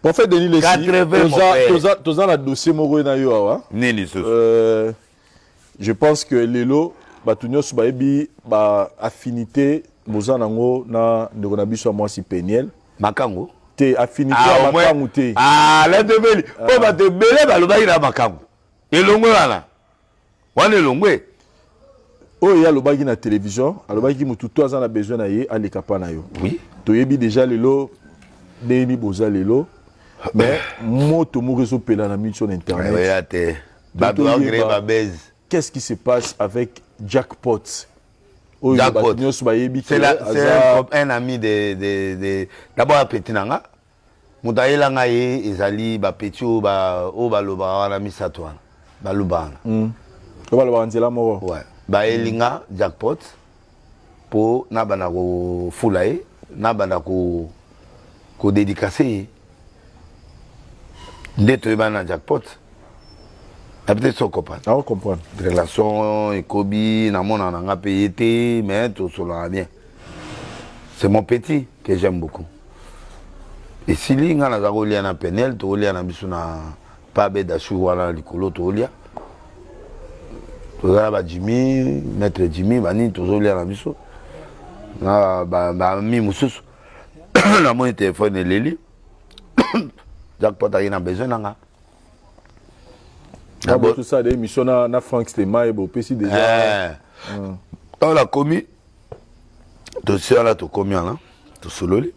Prophète Denis Lessi, tu as un dossier moro na yo awa. Je pense que lelo batunyo subaebi ba affinité mozanango na ndeko biso moi si Peniel. Makango. Te affinité makango te. La debeli. Po ba te belé ba loba ina makango. Elongwe wana. Wana elongwe. Oh ya lobaki na télévision, alobaki mutu to azana besoin na ye aleka pa na yo. Oui. Toyebi déjà lelo Demi boza lelo. Mais moto mourezo pela na sur internet. Qu'est-ce qui se passe avec Jackpot? Jackpot. C'est un ami de d'abord petit nanga. Mudaila ngaye ezali ba petit o ba loba wana misatwana. Ba lubana. Ko ba loba nzela moko. Ouais. Ba elinga Jackpot po na bana ko fulae, na bana ko dédicacer. D'être un Jackpot. Peut-être son copain. Ah, on comprend. Relation, Kobi, Namon en a payé, mais tout cela bien. C'est mon petit que j'aime beaucoup. Et si il y a un Penel, tu as un pas d'achou, voilà, l'icolo, tu as Jimmy, maître Jimmy, Bani, tu as un biso. Mi Moussous. La mon téléphone est Lili. Jackpot a une besoin d'anga. Tout ça, des missions na Frank Stema et Bopesi déjà. On l'a commis. Dossier là, tu commis là, tu solo li.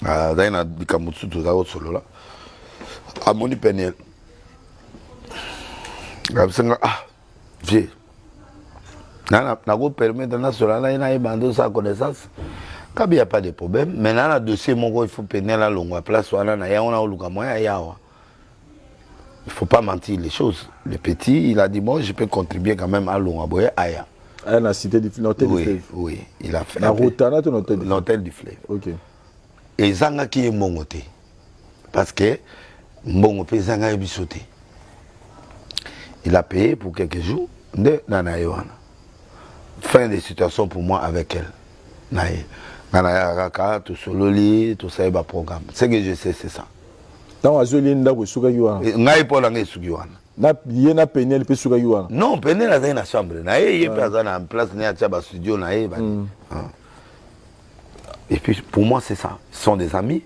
D'ailleurs, na bikamutsu tu as solo là. À Moni Peniel. Vieux. Na go permettre na solo là, il a abandonné sa connaissance. Quand il n'y a pas de problème, maintenant, le dossier, il faut péner la longue place. Il ne faut pas mentir les choses. Le petit, il a dit, bon, je peux contribuer quand même à l'Ongaboye Aya. À la cité du l'hôtel du fleuve. Oui, il a fait. L'hôtel du fleuve. Ok. Et Zanga qui est mongoté. Parce que, Mbongote Zanga est bisoté. Il a payé pour quelques jours de Nanaïwana. Fin de situation pour moi avec elle. Naïe. Tout sololi, tout ça, il va programme. Ce que je sais, c'est ça. Dans la zone, il y a un Sugayuan. Naïe pas dans Sugayuan. Il y a un Penel et Sugayuan. Non, Penel a dans la chambre. Naïe, il y a en place, il y a un studio. Et puis, pour moi, c'est ça. Ils sont des amis.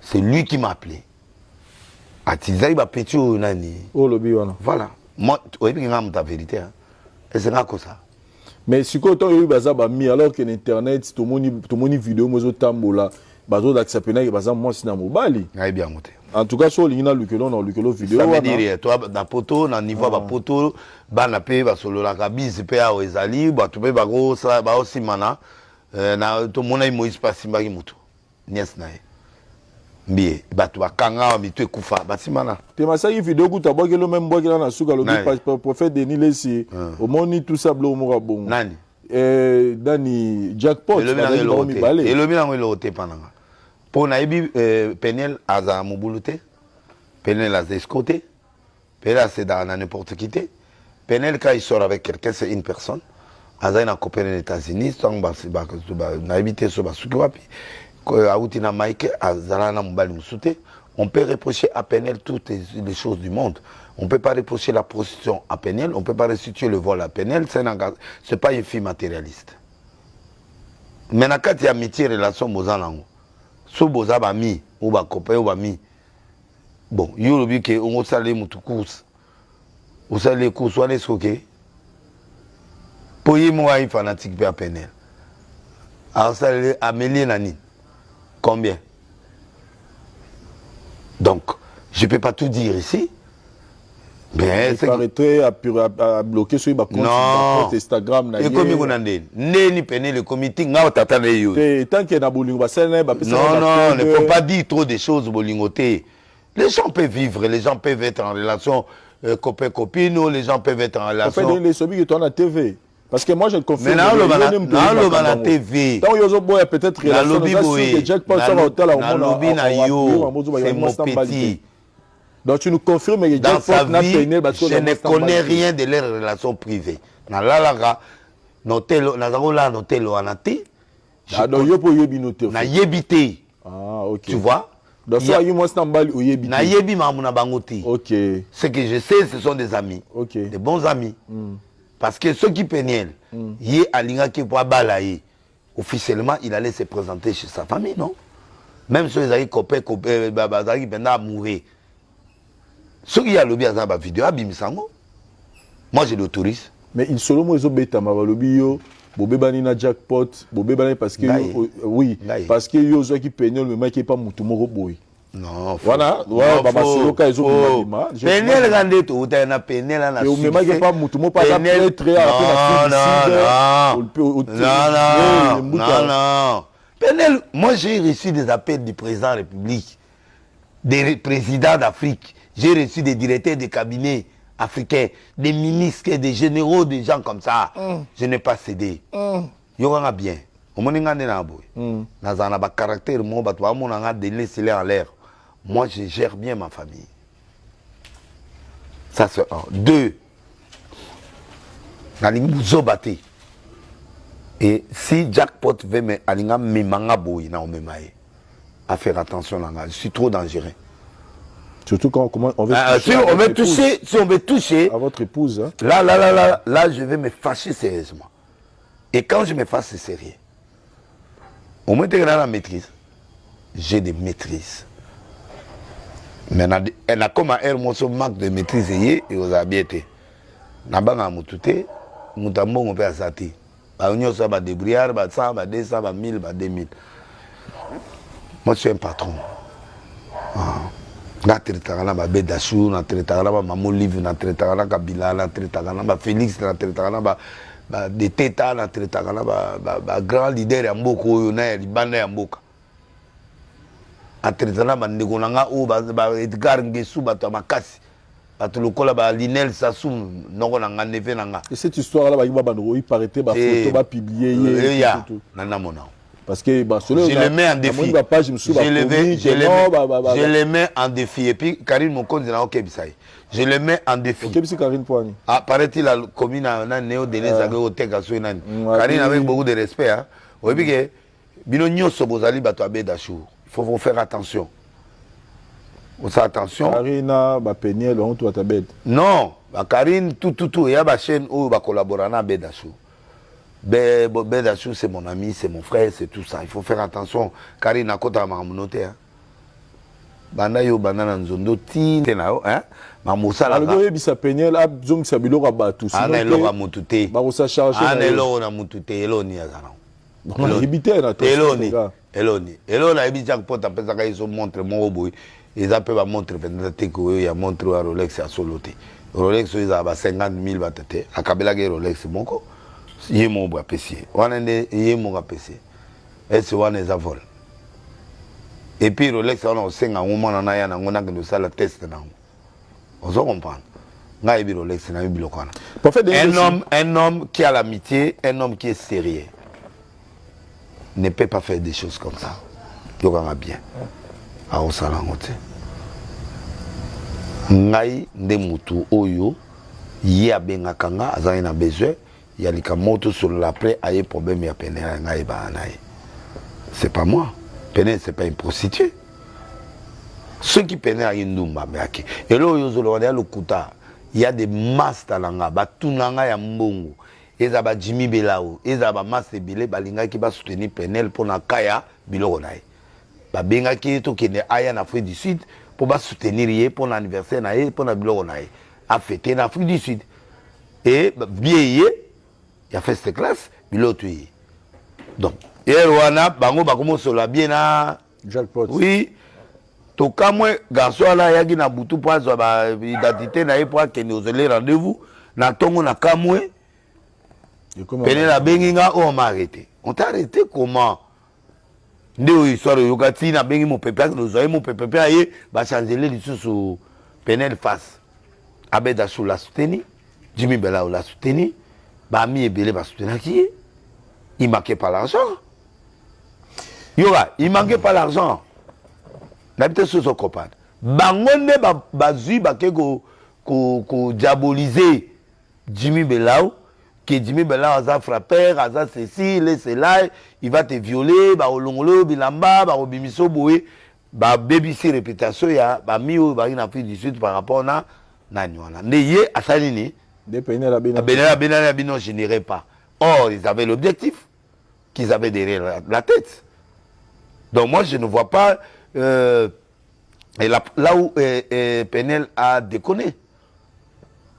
C'est lui qui m'a appelé. Atizaï va péter au nani. Oh, le biwana. Voilà. Moi, tu vois, ta vérité. Et c'est comme ça. Mais si tu as eu mis alors que l'internet, tout le monde vidéo, moi, tambola, bazo d'accepter que moi, c'est dans mobile. Bien en tout cas, sur l'ingénieur le vidéo. Ça veut dire, toi, dans poto, dans niveau de poto, na pe ba solo la kabise pe a ezali, ba tu pe ba go ça ba aussi mana, na to mona Moïse Pasimba ki mutu. Nies na e. Mbie, ba tu ba kanga mi tu kufa, ba simana. Te masaki vidéo ku tabwa ke lo même bois ke na suka lo prophète Denis Lessi. Au moni tout ça blo mo bon. Nani? Dani Jackpot. Et le mina ngelo te pananga. Pour naïbi Peniel aza mobuluté, Peniel a escoté, Peniel c'est dans n'importe qui. Peniel quand il sort avec quelqu'un c'est une personne. Aza ina coopéré aux États-Unis, tant naïbité sur basukiwapi, aoutina Mike azala na mobali musute. On peut reprocher à Peniel toutes les choses du monde. On ne peut pas reprocher la prostitution à Peniel, on ne peut pas restituer le vol à Peniel, c'est pas une fille matérialiste. Mais quand il y a amitié, relation, Mozanango. Si vous avez mis, ou ba copain, ou ba mi. Bon, il y a le que on s'allait moutou course. On s'allait course, on est soqué. Pour y moi, il fanatique à Peniel. Alors, ça allait Amélie Nani. Combien? Donc, je ne peux pas tout dire ici. Mais c'est à bloquer sur compte Instagram. Et comme vous n'avez ni peine le comité, n'a pas de tant qu'il y a bolingo, non, ne faut pas dire trop de choses bolingoté. Les gens peuvent vivre, les gens peuvent être en relation copain-copine, ou les gens peuvent être en relation. Les sommets qui tournent à TV. Parce que moi je le confirme. Mais là, on va la TV. Tant que vous peut-être relation, c'est mon petit. Donc tu nous confirmes que dans sa vie, je ne connais rien de leurs relations privées. Dans la laga, notelo, nazaro la notelo anati, Ah, donc yo po yebi noté. Na yebité. Ah, OK. Tu vois? Donc ça y moi stambali o yebi. Na yebi mamuna bangote. OK. Ce que je sais, ce sont des amis. OK. Des bons amis. Parce que ceux qui péniel, yé alinga qui pour balayer. Officiellement, il allait se présenter chez sa famille, non? Même ceux qui ont copains, bazaki penda mourir. Ceux qui ont lobby à la vidéo, abimisango. Moi, je l'autorise. Mais il solo moi zo beta ma lobby yo, bobebani na jackpot, bobebani parce que oui, parce que yo zo qui péniel mais qui pas mutu moko boy. Non, voilà, ouais, baba solo ka ezo bima. Péniel gande to uta na péniel na. Et au même qui pas mutu mo pas la prêtre non. Péniel, moi j'ai reçu des appels du président de la République, des présidents d'Afrique, j'ai reçu des directeurs de cabinet africains, des ministres, des généraux, des gens comme ça. Je n'ai pas cédé. Yoganga bien. Au moins na boy. Na ba caractère mo ba to amonanga de laisser en l'air. Moi je gère bien ma famille. Ça c'est un. Deux. Na lingu zobate. Et si jackpot veut me alinga me manga boy na o me maye. À faire attention là, je suis trop dangereux. Surtout quand on veut si on veut toucher à votre épouse. Hein? Là, je vais me fâcher sérieusement. Et quand je me fâche, c'est sérieux. Au moins, tu as la maîtrise. J'ai des maîtrises. Mais elle a comme un air, moi, ce manque de maîtrise et aux habités. Na banga mutute, mutambo on peut asati. Ba union ça ba débrouillard, ba 100, ba 200, ba 1000, ba 2000. Moi, je suis un patron. Na traitagana ba Bedachou, na traitagana ba Maman Livre, na traitagana Kabila, na traitagana ba Félix, na traitagana ba de Teta, na traitagana ba grand leader ya mboko oyo na ya libanda ya mboka. Na traitagana ba ndeko nanga o ba Edgar Ngesu ba to makasi. Ba to lokola ba Linel Sassou noko na ngandefe nanga. Et cette histoire là ba yiba bando il paraît ba photo ba publier nana mona. Parce que je le mets en défi. Je le mets en défi. Et puis, Karine Mokonde, je le mets en défi. Ah, paraît-il, la commune a néo délai au Karine avec beaucoup de respect. Oui, puis, il faut faire attention. Faut faire attention. Karine, Péniel, on doit t'abeille. Non, Karine, tout. Il y a une chaîne où il collabore avec Bedachou. Bedachou, c'est mon ami, c'est mon frère, c'est tout ça. Il faut faire attention. Karine a kota mamunote. Banda yo banana nzondo ti tenao hein. Mamusa la. Alors yo bisa Péniel a zong sabilo ka batu. Ana elora mutute. Ba sa charger. Ana elora mutute eloni azana. On éviter na to. Eloni na ebija pota pesa ka iso montre mo boy. Ils appellent ba montre pendant teko yo ya montre à Rolex à soloté. Rolex ils a ba 50,000 batete. Akabela ke Rolex moko. Yé mon bras PC. Wanende yé mon bras PC. Et c'est one est à vol. Et puis Rolex on a 5 ans on en a ya na ngona que ça la test na. On se comprend. Na ibi Rolex na ibi lokana. Un homme qui a l'amitié, un homme qui est sérieux ne peut pas faire des choses comme ça. Yokanga bien. A osala ngote. Ngai nde mutu oyo yé abenga kanga azali na besoin. Il y a des motos sur l'après, il y a des problèmes, il y a Pénel, c'est pas moi. Pénel, c'est pas une prostituée. Ceux qui Pénel, ils ont des et là, il y a des masses talanga, batunanga ya mbongo. Et ça va Jimmy Belao, et ça va masse Belé, balinga qui va soutenir Pénel pour na kaya bilogonaï. Babenga qui est au Kenya, aya en Afrique du Sud, pour soutenir pour l'anniversaire, pour na bilogonaï. A fêter en Afrique du Sud. Et bien, il a fait cette classe, il l'a tué. Donc, et Rwanda, bango bakomo sola bien na jackpot. Oui. To kamwe garçon là yaki na butu pour ba identité na pour que nous les rendez-vous na tongo na kamwe. Pene la benginga on m'a arrêté. On t'a arrêté comment? Ndeo histoire yokati na bengi mon pépé nous avons mon pépé aye ba changer les sous Penel face. Abeda sous la soutenu, Jimmy Belao la soutenu. Bami et Belé va soutenir qui? Il manquait pas l'argent. Il manquait pas l'argent. D'habitude, sur son copain. Bangonne bazu ko diaboliser Jimmy Belao. Kedimi Bela Aza frappeur, Aza ceci, cela, il va te violer, bah olongolo, bilamba, bah obimiso boué, bah BBC réputation ya, bah mieux bah une Afrique du Sud par rapport na nanywana. Neye asalini. Des Penel à Benel ne générait pas. Or ils avaient l'objectif qu'ils avaient derrière la tête. Donc moi je ne vois pas et là où Penel a déconné.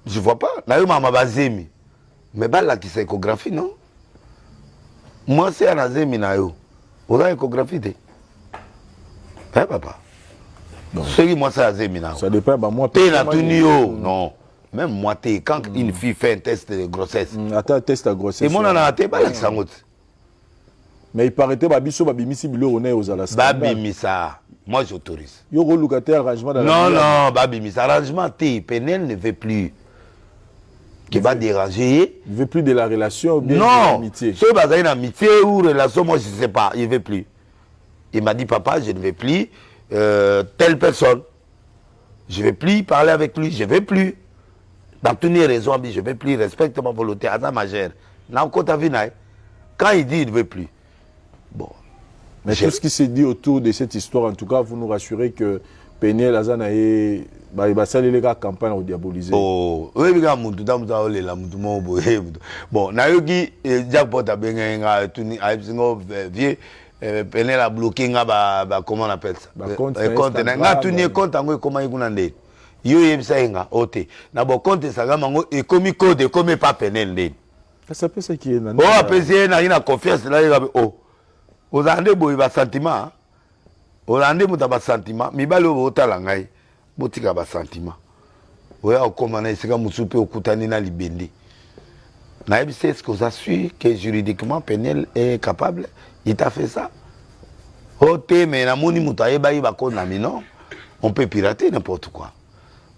Je ne vois pas. Là où Mama Bazemi. Mais bah là qui c'est échographie, non? Moi c'est un Azemi na yo. On a échographie de. Hein papa? Ce qui moi c'est Azemi na yo. Ça dépend bah moi. T'es na tout nio. Non. Même moi t'es quand une fille fait un test de grossesse. Attends un test de grossesse. Et moi on a até pas là qui s'engote. Mais il paraît que Babiso Babimisi Bilo on est aux alas. Babimisa. Moi j'autorise. Yo relocataire arrangement dans la. Non, Babimisa arrangement T. Penel ne veut plus. Qui va déranger. Il ne veut plus de la relation ou bien non, de l'amitié. Si il y a une amitié ou relation, moi je ne sais pas. Il ne veut plus. Il m'a dit, papa, je ne vais plus telle personne. Je ne vais plus parler avec lui. Je ne vais plus. Dans toutes les raisons, je ne vais plus. Respecte ma volonté. Adam majeur. Quand il dit, il ne veut plus. Bon. Mais tout ce qui s'est dit autour de cette histoire, en tout cas, vous nous rassurez que Penel Azana est. Il va saluer les gars campagne au diaboliser. Oh, oui, les gars, bon, Nayoki, Jackpot a bien vieux, Penel a bloqué, comment on appelle ça? Compte, comment il a yo yebisa ote na bo compte ça gamango et comme code comme pas Penel ça peut ça qui est oh apesi na ina confiance là il oh ozande boy ba sentiment ozande muta ba sentiment mibali otala ngai botika ba sentiment oya okoma na isika musupe okutani na libende na yebisa est-ce que vous assure que juridiquement Penel est capable il t'a fait ça ote mais na moni muta yeba ba ko na non on peut pirater n'importe quoi.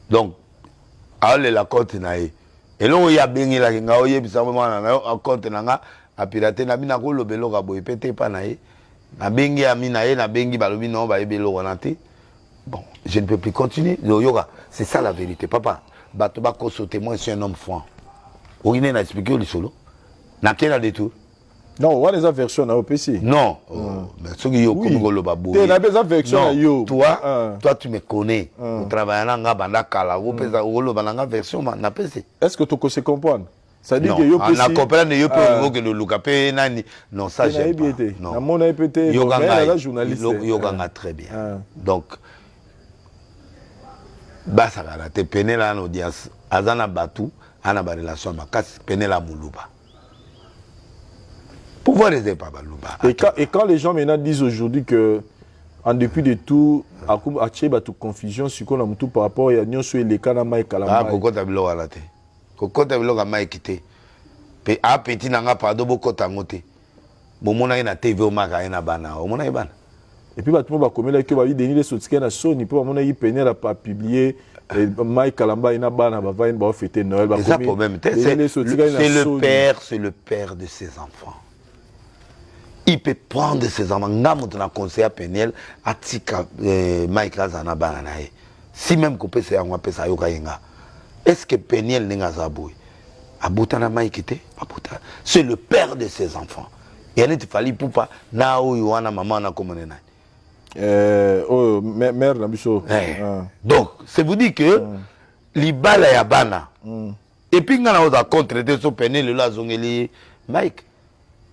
Donc, allez la compte nae. Et là, il y a bien la kinga oye bisa mwana na compte nanga a pirater na bina ko lobelo ka boy pété pa nae. Na bengi ami nae na bengi balobi non ba ebelo wanate. Bon, je ne peux plus continuer. Yoga, c'est ça la vérité, papa. Bato ba ko témoin c'est un homme franc. Orine na expliquer le solo. Na kena détour. Non, on a des versions à OPC. Non, mais ceux qui ont comme le babou. Tu as des versions. Toi, tu me connais. Tu travailles dans la banda kala. Vous pèsez au banda version na PC. Est-ce que tu sais comprendre? Ça dit que yo PC. On a compris ne yo peut que le Lucapé nani. Non, ça j'aime pas. Non. Na mon APT. Yoga journaliste. Yoga très bien. Donc basa kala te Penel en audience. Azana Batu, ana ba relation makasi Penel a Muluba. Pouvoir aider Papa Luba. Et quand les gens maintenant disent aujourd'hui que, en dépit de tout, à toute confusion, sur quoi on a tout par rapport à Nyon sur les cas de Mike Kalama. Ah, pourquoi tu as vu l'eau à la tête? Pourquoi tu as vu l'eau à Mike quitté? Ah, petit n'a pas de beaucoup de moté. Bon, mon aïe na TV au maga na bana. Au mon aïe ban. Et puis, bah, tout le monde va commettre que bah, il dénie les soutiens à Sony. Pour mon aïe peine à pas publier. Mike Kalamba ina bana va va fêter Noël. C'est ça le problème. C'est le père de ses enfants. Il peut prendre ses enfants. On a conseillé à Penel, à Tika, Mike Lazana Bananae. Si même qu'on peut se faire ça, est-ce que Penel n'est pas aboué? Aboutana Mike était c'est le père de ses enfants. Et il fallait pour pas, na ou yoana maman na commandé. Oh, mère Nabiso. Donc, c'est vous dire que l'Ibala ya bana. Et puis, on a contre sur Penel, le lazongeli Mike.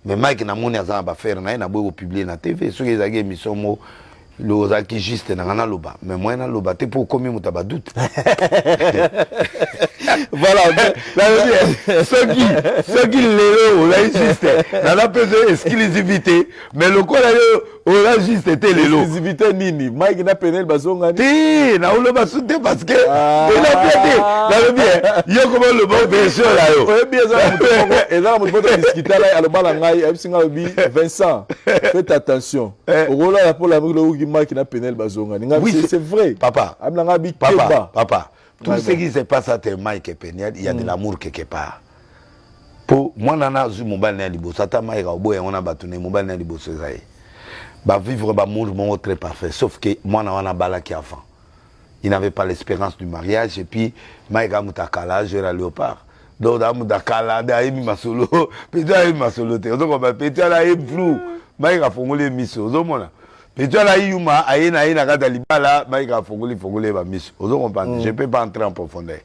Mais Mike n'a pas fait rien, n'a pas publié na TV. Ceux qui ont mis son mot, le qui juste n'a loba. Mais moi, n'a loba. T'es pour combien de t'as doute. Voilà. Ceux qui l'élo, là, insiste. N'a pas besoin d'exclusivité. Mais le quoi, on a juste été l'élo. Exclusivité nini. Mike n'a Penel bazonga. Ti, n'a ou le basouté parce que. Il a bien dit. N'a bien. Il y a comment le bon version là, yo. Oui, bien ça. Et là, on peut discuter là, à le balangaï, Vincent, faites attention. Au rôle là, pour la Mike n'a Penel bazonga. Oui, c'est vrai. Papa. Papa. Tout ce qui se passe à Mike et Penel, il y a de l'amour quelque part. Pour moi, nana zu mon balné libo, sata Mike au boy on a battu mon balné libo c'est ça. Bah vivre bah mon très parfait, sauf que moi on a bala qui enfant. Il n'avait pas l'espérance du mariage et puis Mike a mutakala, je la léopard. donc dans Dakala ayebi masolo Pétion ayebi masolo te ozo ko Pétion ayebi flou Mike a fongolé miso ozo mona Pétion ayuma ayena kata libala Mike a fongolé ba miso ozo comprendre je peux pas entrer en profondeur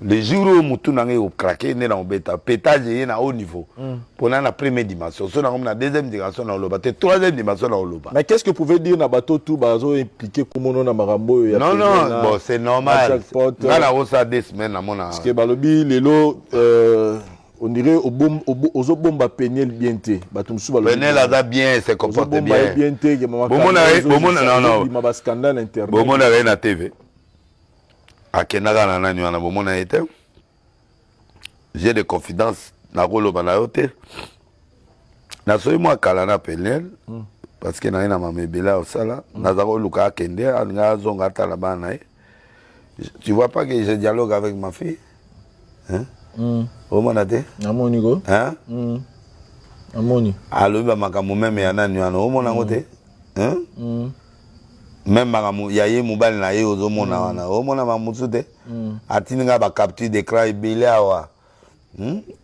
le jour où mutu nangé au craquer né dans bêta pétage est à haut niveau pour la première dimension so na la deuxième dimension na oloba te troisième dimension na oloba. Mais qu'est-ce que vous pouvez dire na bateau tout bazo impliqué comme on na marambo ya non bon c'est normal ngana osa des semaines na mona parce que balobi lelo on dirait aux bomba Péniel bien té Péniel a bien se comporte bien non ma scandale internet bomona rien na TV akenaka na nani wana bomona été j'ai des confidences na rolo bana yote na soyi moi kala na Péniel parce que na ina mamebela au sala na zako luka kende nga zonga tala bana tu vois pas que je dialogue avec ma fille hein Comment on a dit? Amoni go. Hein? Amoni. Alors il va makamu même ya nani wana. Omona ngote? Hein? Même makamu yaye mobile na ye ozomona wana. Omona mamutsu te? Atininga ba capture d'écran ibele awa.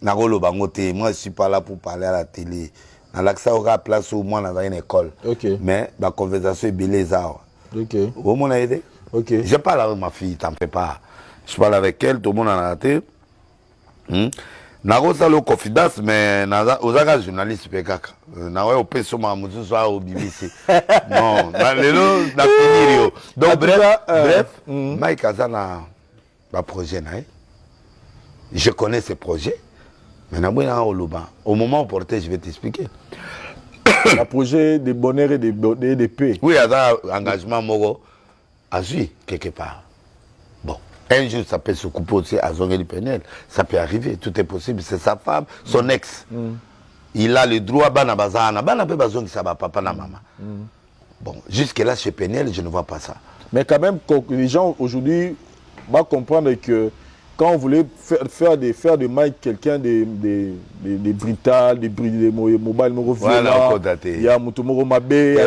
Na golo bangote. Moi je suis pas là pour parler à la télé. Na l'accès au place au moins dans une école. OK. Mais la conversation ibele zawa. OK. Omona ide? OK. Je parle avec ma fille, t'en fais pas. Je parle avec elle, tout le monde en a été. Nagosa lo confidence mais ozaka journaliste pekaka na ouais opé soma mutu so au BBC non na lelo na finir donc bref Mike Azana ba projet na je connais ce projet mais na bwana oloba au moment opportun je vais t'expliquer un projet de bonheur et de paix. Oui, il y a un engagement moro à suivre quelque part. Bon. Un jour, ça peut se couper aussi à Zongeli Péniel. Ça peut arriver, tout est possible. C'est sa femme, son ex. Il a le droit, Bana Bazana. Bana peut bazon qui s'abat papa na maman. Bon, jusque-là, chez Péniel, je ne vois pas ça. Mais quand même, les gens aujourd'hui vont comprendre que quand on voulait faire de Mike quelqu'un de brutal, de mobile, il y a Moutoumoro Mabé,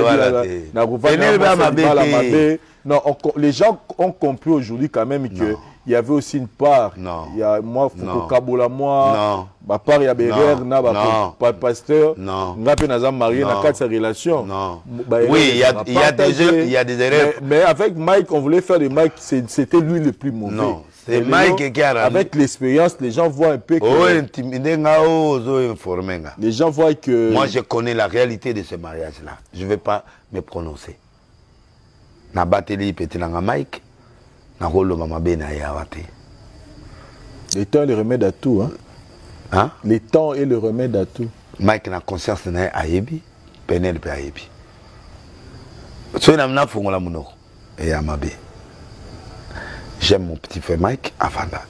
non, les gens ont compris aujourd'hui quand même qu'il y avait aussi une part. Non. Il y a moi, Foucault Kabola, moi, ma part, il y a Bérer, pas pasteur, Ngapé Nazam marié, n'a qu'à sa relation. Non. Oui, il y a des erreurs. Mais avec Mike, on voulait faire de Mike, c'était lui le plus mauvais. Non. C'est Mike qui a ramené. Avec l'expérience, les gens voient un peu que... Les gens voient que... Moi, je connais la réalité de ce mariage-là. Je ne vais pas me prononcer. Na bateli petit na Mike na rolo mama bena yawate. Le temps est le remède à tout hein. Le temps est le remède à tout. Mike na conscience na ayebi, Péniel pe ayebi. So na mna fongola munoko et yamabe. J'aime mon petit frère Mike afanda.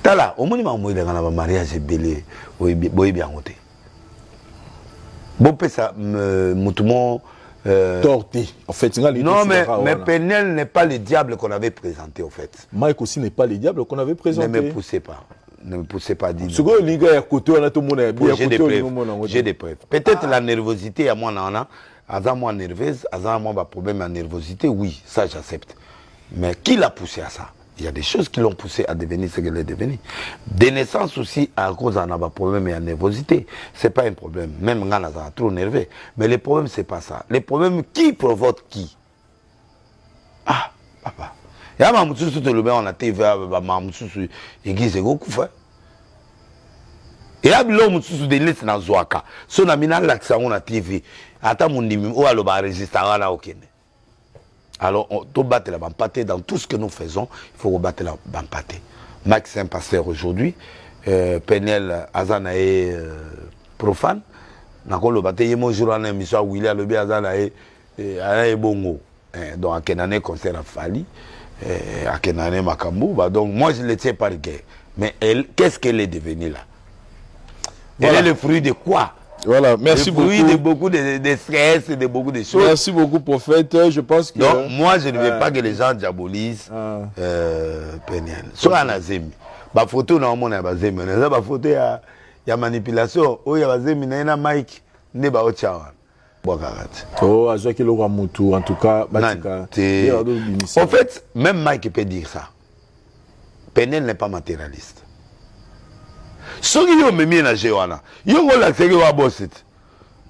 Tala, au moment où il a un mariage belé, boy bien côté. Bon pesa mutumo torti. En fait, non, mais Péniel n'est pas le diable qu'on avait présenté, en fait. Mike aussi n'est pas le diable qu'on avait présenté. Ne me poussez pas. Ne me poussez pas à dire. J'ai des preuves. Peut-être la nervosité, à moi, à moi nerveuse, à moi, problème à nervosité, oui, ça j'accepte. Mais qui l'a poussé à ça? Il y a des choses qui l'ont poussé à devenir ce qu'elle est devenue. Des naissances aussi, à cause d'un problème et à nervosité. Ce n'est pas un problème. Même quand on est trop nerveux. Mais le problème, ce n'est pas ça. Le problème, qui provoque qui? Ah, papa. Il y a un moment où on a TV, l'église est beaucoup fait. Et là, l'homme qui est laissé dans Zouaka. Si on a mis l'accent, on a TV. Attends, mon numéro, on va enregistrer à Okene. Alors, on doit battre la bampate dans tout ce que nous faisons. Il faut rebattre la bampate. Max est un pasteur aujourd'hui. Péniel Azanae profane. Nakon le battre. Il y a mon jour en émission William Lobi Azanae bongo. Donc, à Kenane concert à Fali. À Kenane Makambu. Donc, moi, je ne le tiens pas de guerre. Mais qu'est-ce qu'elle est devenue là? Voilà. Elle est le fruit de quoi? Voilà, merci beaucoup. De beaucoup de stress et de beaucoup de choses. Merci beaucoup, prophète. Je pense que... Donc, moi, je ne veux pas que les gens diabolisent Péniel. Soit en azemi. Ma photo, non, mon azemi. Ma photo, il y a manipulation. Il y a azemi, il y a Mike. Il y a Ochawan. Oh, Azaki Loramutu, en tout cas. En fait, même Mike peut dire ça. Péniel n'est pas matérialiste. Ce qui est même na Jewana. Yo ngo la seke wa boss.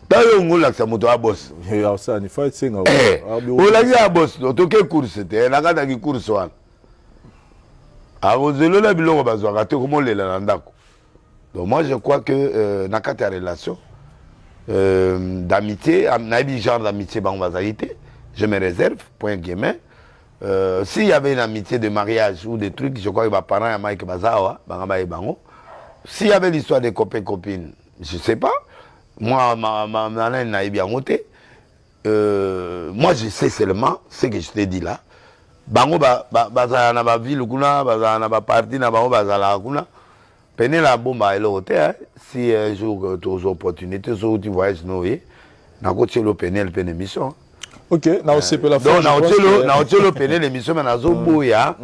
Ta yo ngo la moto wa boss. Ya ça ni fa tsenga. O la ya boss, to ke course te, na kata ki course wana. Avozelo la biloko bazwaka te komo lela na ndako. Donc moi je crois que na kata relation d'amitié, na bi genre d'amitié ba on va je me réserve point guillemets. S'il y avait une amitié de mariage ou des trucs, je crois que mes parents et Mike Bazawa, Bango. S'il y avait l'histoire des copains-copines, je ne sais pas. Moi, ma naïe bien monté. Moi, je sais seulement ce que je t'ai dit là. Bango, baza na ba ville kuna, baza na ba parti na bango, baza la kuna. Prenez la bombe à l'hôtel. Si un jour tu as une opportunité, si tu voyages, na côté le pénel, pénel mission. Ok, na osepe la fois. Donc na otelo pénel l'émission mais na zo boya.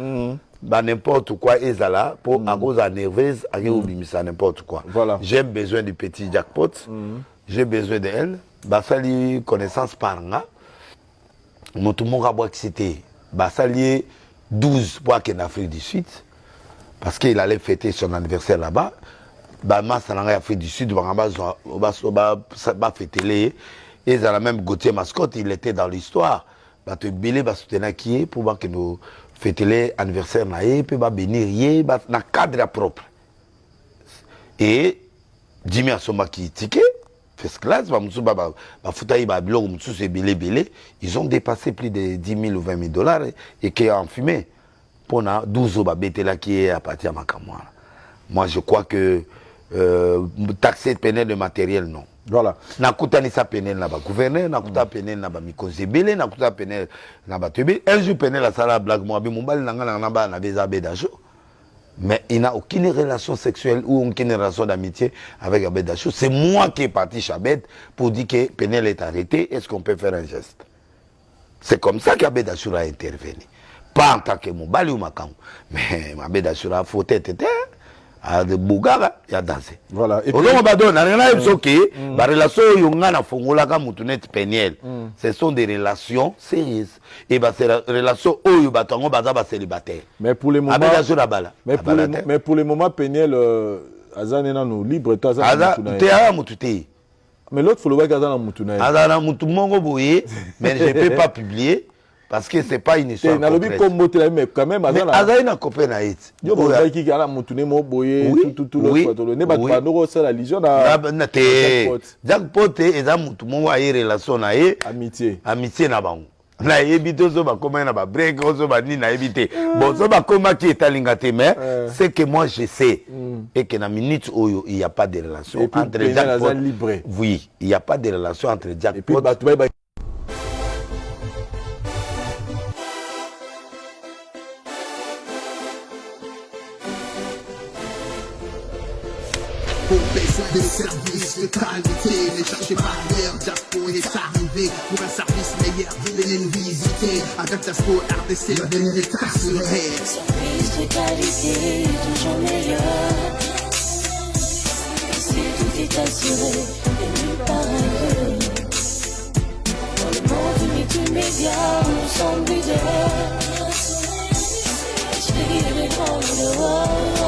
Bah n'importe quoi ezala pour à cause à nerveuse à ça n'importe quoi. Voilà. J'ai besoin du petit jackpot. J'ai besoin d'elle. Bah ça li connaissance par nga. Mon tout mon rabou excité. Bah ça li 12 pour qu'en Afrique du Sud parce qu'il allait fêter son anniversaire là-bas. Bah ma salanga Afrique du Sud bah fêter les. Et dans la même Gauthier Mascotte, il était dans l'histoire. Bah te bilé bah soutenir qui est pour voir que nous fêter l'anniversaire naé puis bah bénir bah na cadre propre. Et Jimmy Asoma qui ticket first class bah musu bah futaï bah blog musu c'est bilé ils ont dépassé plus de 10 000 ou 20 000 dollars et qui en fumé pour na 12 bah bête là qui est à partir de Makamwa. Moi je crois que taxer pénal de matériel non. Voilà. Nakuta ni sa pénel na ba gouverneur, nakuta pénel na ba mikozebele, nakuta pénel na ba tebe. Un jour pénel la sala blague moi bi mombali na ba na bezabe dacho. Mais il n'a aucune relation sexuelle ou aucune relation d'amitié avec Abed Dachou. C'est moi qui est parti chez Abed pour dire que pénel est arrêté, est-ce qu'on peut faire un geste? C'est comme ça qu'Abed Dachou a intervenu. Pas en tant que mombali ou makam. Mais Abed Dachou a fauté tete. De Bougara, il y a dansé. Voilà. Et puis, on va donner, la relation yongana fongola ka mutunet péniel. Ce sont des relations sérieuses. Et bah c'est la relation oyo batango baza ba célibataire. Mais pour les moments, mais pour les moments péniel azanena no libre ta za mutuné. Mais l'autre faut le voir azana mutuné. Azana mutu mongo boye, mais je peux pas publier. Parce que c'est pas une histoire complète. Mais quand même, Azaïna copain na it. Yo bo qui a la mutune mo boye tout le photo. Ne ba pas no ça la lision na jackpot et za mutu mo wa relation na e amitié na bango. Na ebito zo ba comment na ba break zo ba ni na ebité. Bon zo ba comment qui est alingate mais c'est que moi je sais et que na minute oyo il y a pas de relation entre jackpot. Oui, il y a pas de relation entre jackpot. Pour besoin de services de qualité, ne cherchez pas ailleurs, Jaspo est arrivé pour un service meilleur, venez nous visiter. Avec Jaspo RDC, la dernière étape sur le rêve. Service de qualité, toujours meilleur. Ici tout est assuré, et nulle part ailleurs. Dans le monde du multimédia, nous sommes leaders. Inspirez les grands dehors.